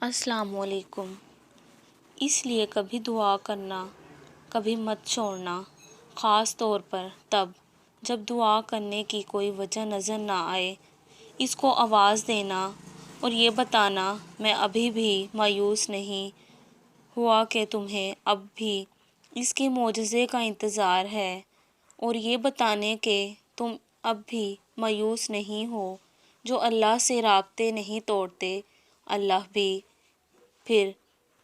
السلام علیکم۔ اس لیے کبھی دعا کرنا کبھی مت چھوڑنا، خاص طور پر تب جب دعا کرنے کی کوئی وجہ نظر نہ آئے۔ اس کو آواز دینا اور یہ بتانا میں ابھی بھی مایوس نہیں ہوا کہ تمہیں اب بھی اس کے معجزے کا انتظار ہے، اور یہ بتانے کہ تم اب بھی مایوس نہیں ہو۔ جو اللہ سے رابطے نہیں توڑتے، اللہ بھی پھر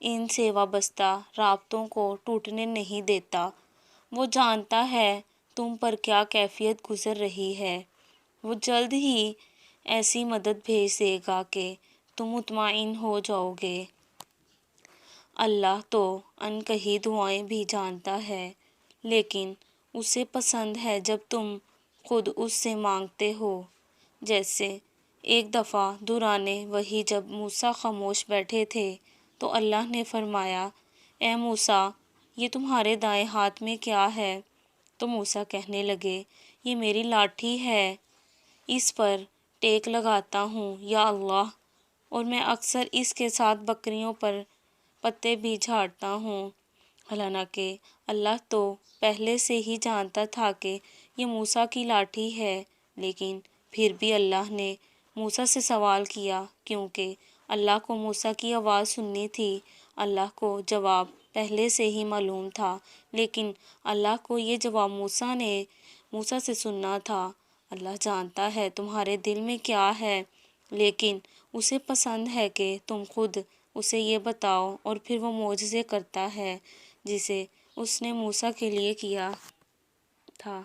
ان سے وابستہ رابطوں کو ٹوٹنے نہیں دیتا۔ وہ جانتا ہے تم پر کیا کیفیت گزر رہی ہے۔ وہ جلد ہی ایسی مدد بھیج دے گا کہ تم مطمئن ہو جاؤ گے۔ اللہ تو انکہی دعائیں بھی جانتا ہے، لیکن اسے پسند ہے جب تم خود اس سے مانگتے ہو۔ جیسے ایک دفعہ دوران وحی جب موسیٰ خاموش بیٹھے تھے تو اللہ نے فرمایا، اے موسیٰ، یہ تمہارے دائیں ہاتھ میں کیا ہے؟ تو موسیٰ کہنے لگے، یہ میری لاٹھی ہے، اس پر ٹیک لگاتا ہوں یا اللہ، اور میں اکثر اس کے ساتھ بکریوں پر پتے بھی جھاڑتا ہوں۔ حالانکہ اللہ تو پہلے سے ہی جانتا تھا کہ یہ موسیٰ کی لاٹھی ہے، لیکن پھر بھی اللہ نے موسیٰ سے سوال کیا، کیونکہ اللہ کو موسیٰ کی آواز سننی تھی۔ اللہ کو جواب پہلے سے ہی معلوم تھا، لیکن اللہ کو یہ جواب موسیٰ سے سننا تھا۔ اللہ جانتا ہے تمہارے دل میں کیا ہے، لیکن اسے پسند ہے کہ تم خود اسے یہ بتاؤ، اور پھر وہ معجزے کرتا ہے جسے اس نے موسیٰ کے لیے کیا تھا۔